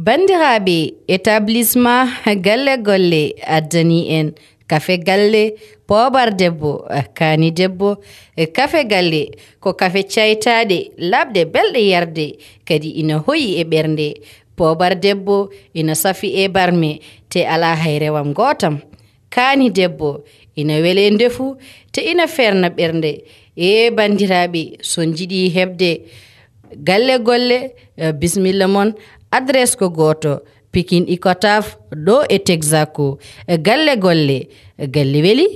bandiraɓe établissement galle golle addani en kafe galle poobar debbo kaani debbo kafe galle ko kafe caytaɗe labde belɗe yarde kadi ina hoyi e ɓernde poobar debbo ina safi e barme te ala hayrewam gotam kaani debbo ina wele ndefu te ina ferna ɓernde e bandiraɓe son jiɗi hebde galle golle bisimilla mon adresse ko goto Pikine Icotaf ɗo e Texaco galle golle galle weli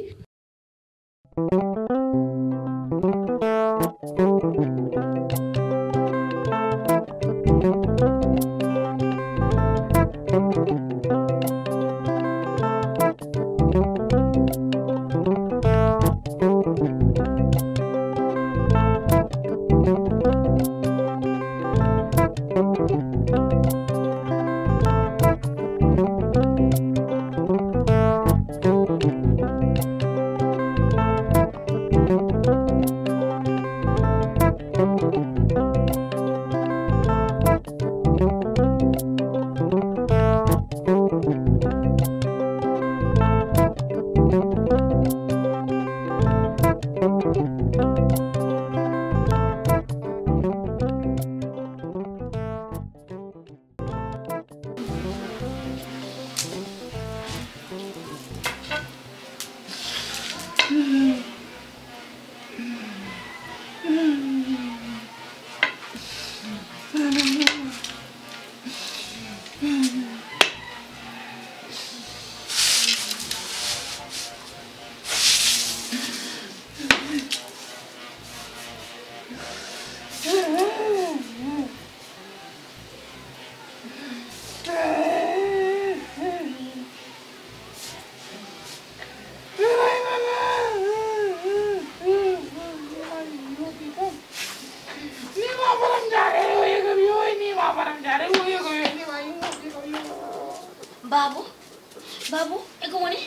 Babu, eko woni?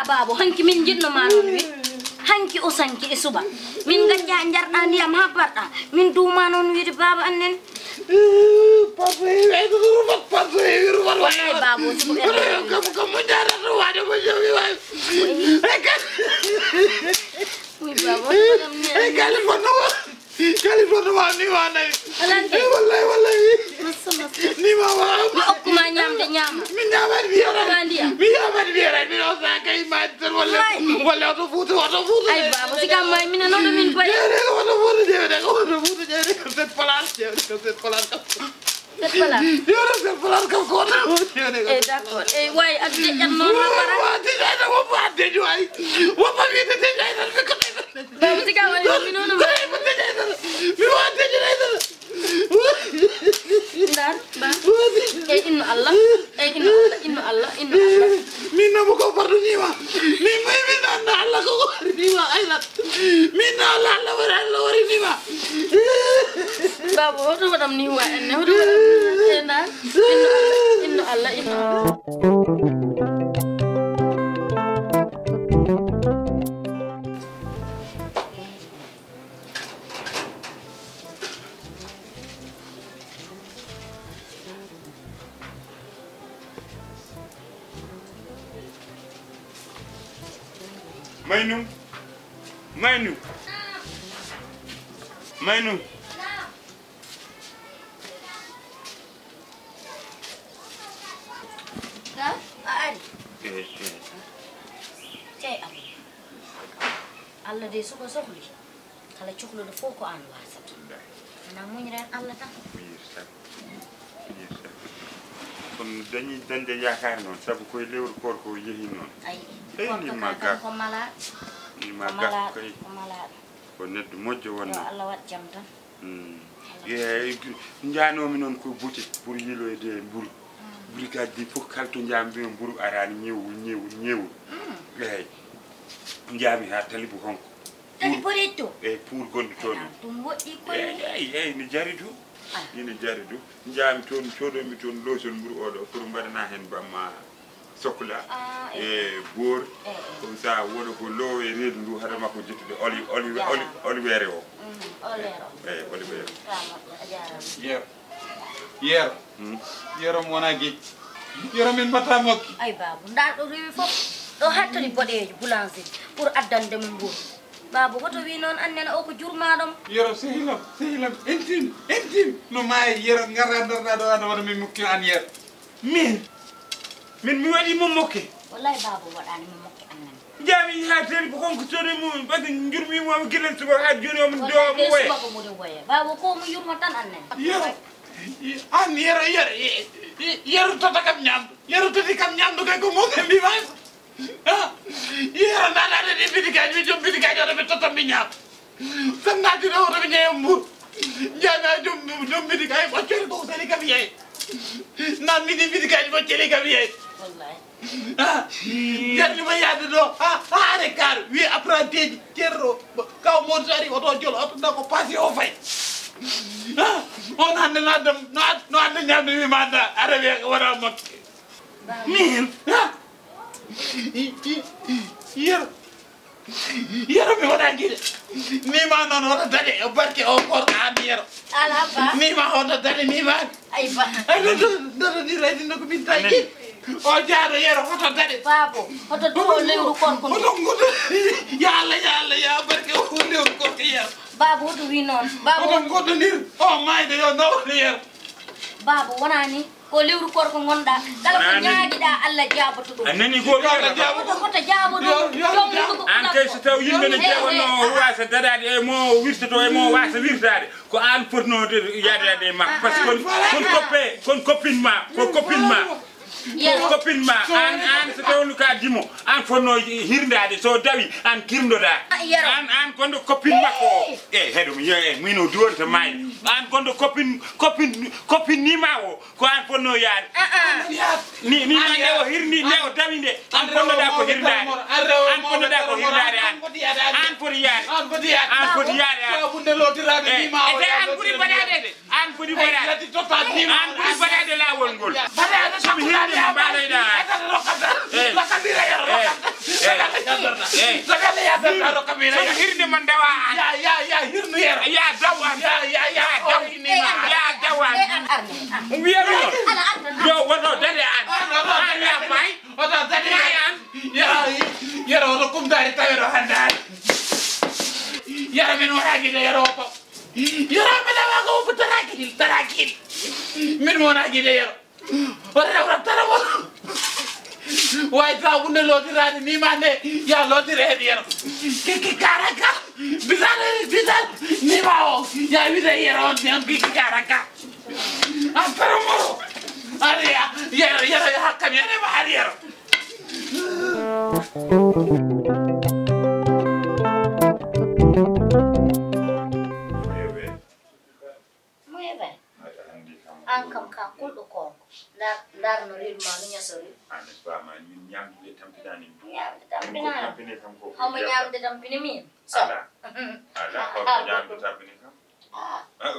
Babu hanki min jinno ma non wi hanki o sanki e suba min ganja jarda ndiyam ha barda min duma non wi baba annen wallahi babu ko mo dara do wade mo jowi way California ni wana wallahi ni ma wa okuma nyamde nyama min nyama biira mi no sa kay ma ter wala to futu ay baba si kam may min no do min koy to futu jere ko set place kam ko d'accord way ak de no para wa de no wa de way wa pa mi de ko baba si kam mi no mi wa de Dar, ba. Inna Allah. Minna mo ko pardu ni ma. Minna Allah ko ni ma aylat. Minna Allah wari ni ma. Babu, hoto madam ni wa enne hoto madam. Inna Allah. Mainum. Nah, Ari. Cey am. Allah de suko soxli. Kala cuxlu do foko an wasat. Na muñ ren Allah tax. kon dañuy dande yaakaar noonu sabu koy lewru koor ko yehi noon Ay. ni maga ko mala. ni maga koy Ko mala. ko neddo mojjo Yo wonna Allah wat jam tan. njaanomi noon ko buti pour yiloyde mburu brigade di fof kalto njaambi mburu arani ñewul eyi njaami ha talibu honko Tali poretto. eyi pour gondi toon Dum wodi ko. eyi ne jari du ina jari du njaami toon codomi toon losol mburu oɗo pour mbaɗana hen bamma sokla e boor ko sa wona ko lowo e reedu ndu haɗa makko jettude oli weere o eyi oli weere yero wona geej yero min mbatta makki ay babu ndar ɗo rewi fof ɗo hattani boɗejo boulangerie pour addande mo mburu babu hoto wi noon annene o ko jurmaɗom yero sehilam intime no maayi yero garra darɗa ɗo aɗa waɗa min mukki an yero min mi waɗi mo mokke wallahi babu waɗani mo mokke annene jaami ha teri ko konko sode mum par ce que jurmimomo guilel suba ha joni omo do mo woye subako moɗo woye babu ko mo yurmo tan annene yero an yero tota kam ñamdu yero toti kam ñamdu kay ko moke mbima yero nanade ɗi bidikaji wi joom bidikaji oɗo ɓe totta mbi ñaam tan natino oto ɓe ñeeya mbur jaami joom bidikaji ɓoccori ko sali kam yeey nan midi bidikaji ɓocceli kam yeey wallahi jarnima yaade ɗo haare kar wi apprenti ji ceerɗo kaw moto ari oto jolo oto da ko paasi o fay on hande no ande ñamde wima anda aɗa wiya waɗa makke min yero mi waɗa guiɗe nima noon oto daɗe o barke o korko an yero ala ba nima oto daɗe nimani ay ba doto ni raydi no ko min tawi o jaaɗo yero oto daɗe babu hoto do lewru korko oto goto ya Allah ya barke o lewru korko yero babu hoto wi noon babu oto goddodir o mayde yo nawde yero babu wonani ko lewru korko gonɗa kala ko ñaaguiɗa Allah jaboto ɗum anani ko hoto jaabo ɗum an kay so taw yimɓe ne jewonno wasa daɗade e mo wirtoto e mo wasa wirtade ko an fotnode yadade e makko par ce que kon copine ma an so tawnu ka dimo an fonno hirdade so dawi an kirdoɗa an gondo copine makko o heɗum mino duwonta mayde an gondo copine nima o ko an fonno yaade ni nde o hirni nde o dawi nde an fonnoɗa ko hirdade an fonnoɗa ko hirdade an foti yaade an foti yaade an ɓuuri baɗade de an ɓuuri baɗade lawol ngol somi hirni mo mbaɗoyɗa somi hirde mo dawa an hirnu yero ya daw an wiyami noon yo woto dade an ya may oto daɗe an yero oto kumdari taweɗo handari yero min waɗa guiɗe yero o pam yero mbeɗawa ko woppu tarakil min mo wona guiɗe yero oto rewra taramo way ta wunde lotirade nima nde ya lotire hen yero kiki karaka bisal nima o ya wide yero on ni on kiki karaka an taramo ari yero hakkam yenema har yero moyeɓe an kam ka kulɗo konko ndar no reɗuma no ñasori min ñamde tampinani ñamde tampinani tampine kam ko homo ñamde tampini min ala ko ñamde tampine kam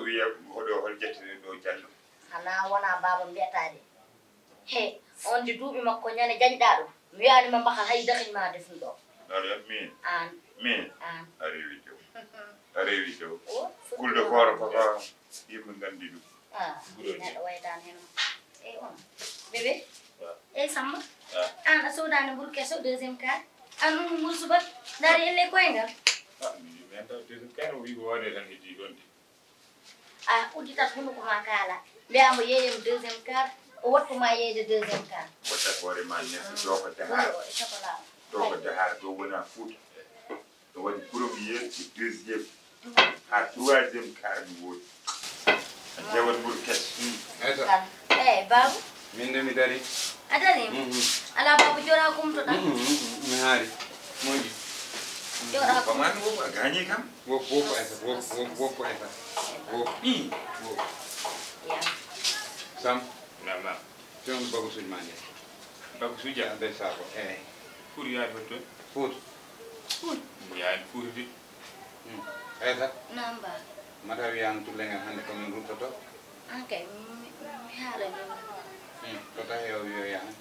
wiya hoɗo hol jettide ɗo jallo hana wona baba mbiyatade he on de duuɓi makko ñande jañɗa ɗum mi wiyanima mbakal hay dakhilma defum ɗo min an a rewi tew kulde kooro koko yimɓe gandi ɗum neɗɗo waytani hen eyi on bébé eyi Samba an a sodani mburu kesso deuxiéme cas an ɗum mburu subat Dari elle koynga. Men taw deuxième car wi wode tan heddi ɗon de. Ah, udita hunu ko makala. Mbiamo yeeyem deuxième quart, o wattuma yeeyde deuxième quart. Wata hoore ma neɗɗo ɗo ko dehar. Chocolat. Ɗo ko dehar ɗo wona Fouta. Ɗo waɗi premier e deuxième. Ha troisième quart mi woodi. Jawal ɓuri kes. Aïssa. Babu. Min de mi dari. Adari. Ala babu jora kumtoɗa. Mi haari. Moƴƴi. Jora Ko man wo a gañi kam. Woppu Aïssa. Woppu Aïssa. Woppu. Ya. Sam. Nama. Fiyon bagu suñ ma ñe. Baku suja. Ande sako. Pour yaade ko ton. Foot. Yaade pour de. Aïssa. Namba. Mata wiyan tullengen hande ko min ruttoto. Okay, mi haala ni. Ko tawi o wiyo yahan.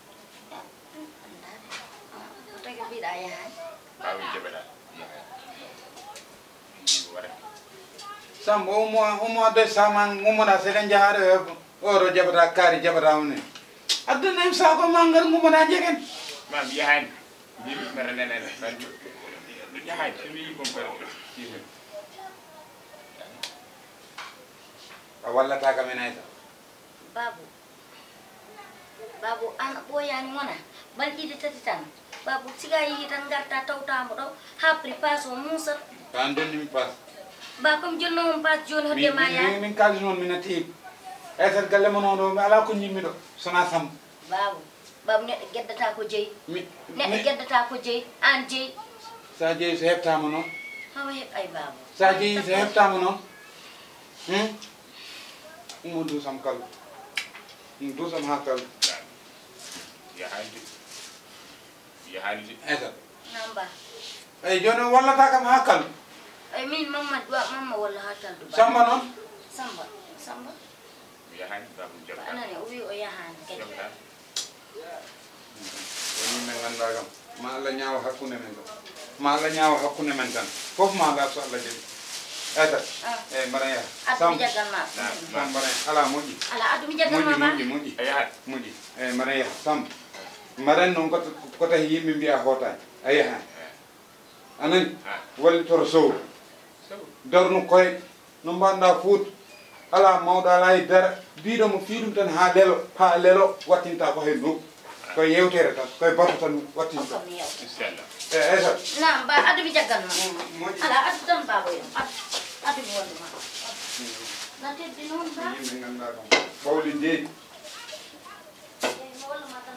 Ko tagi mbiɗa yahan. Bawi jeɓeɗa. Wara. Sam omo de saman ngumona seɗen jahaɗo oɗo jaɓata kaari jaɓata one addunem sako ma ngar ngumona jegen Mam yahani. Mimi mara nenene. Ɗum yahani. Somi yi kon pare. a wallata kam en Aïssa. Babu an ɓoyani wona balɗiɗe tati tan. Babu siga yeehi tan garta tawtamo ɗo ha prix passe o musat. to an donnimi passe Ba comme jonnomon passe joni hodde ma yaha. min kaldi noon mina tiiɗ Aïssa galle mon oɗo mi ala ko ñimmiɗo sona Samba. Babu neɗɗo gueddata ko jeeyi. Neɗɗo gueddata ko jeeyi an jeeyi. sa jeeyi so heɓtama noon Hawa heɓ ay babu. sa jeeyi so heɓtama noon ɗum o dusam kal ɗum dusam ha kal Yahani. Yahani. Aïssa Namba. eyyi joni o wallata kam ha kal Ay min mamma walla ha taldu ba. Samba noon Samba. Yahani babu jeɓata. Anani o wi o yahani kadi. Jeɓata. woni min ganda kam ma Allah ñaawa hakkunde men kam ma Allah ñaawa hakkunde men tan fof ma Allah so Allah jaɓi Aïssa eyyi mbaɗa yaha Addu jaggal ma. Sam mbaɗa ala moƴƴi Ala addu mi jaggal ma ba. moƴƴi Ayahani. moƴƴi eyyi mbaɗa yaha Samba mbaɗen noon ko tahi yimɓe mbiya hootani a yahan anani wallitoro sow darnu koye no mbanɗa Fouta ala mawɗo ala e dara mbiɗo mo fiiɗum tan ha lelo wattinta ko hen nokku koye yewtere tan koye batu tan wattinta Inchallah. Aïssa Naam ba addu mi jaggal ma. moƴƴi Ala addu tan babo yo. Addu mi wonde ma. Na teddi noon ba. yimɓe ganda kam fawli deedi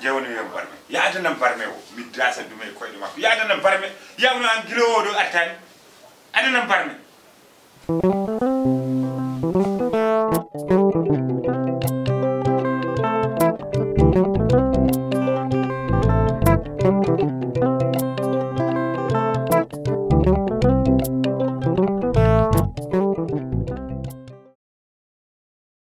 Jawni yo barme. Yaadanam barme o. Mi dasa ɗum e koyɗe makko. Yaadanam barme. Yawno an gilo o ɗo attani. Adanam barme.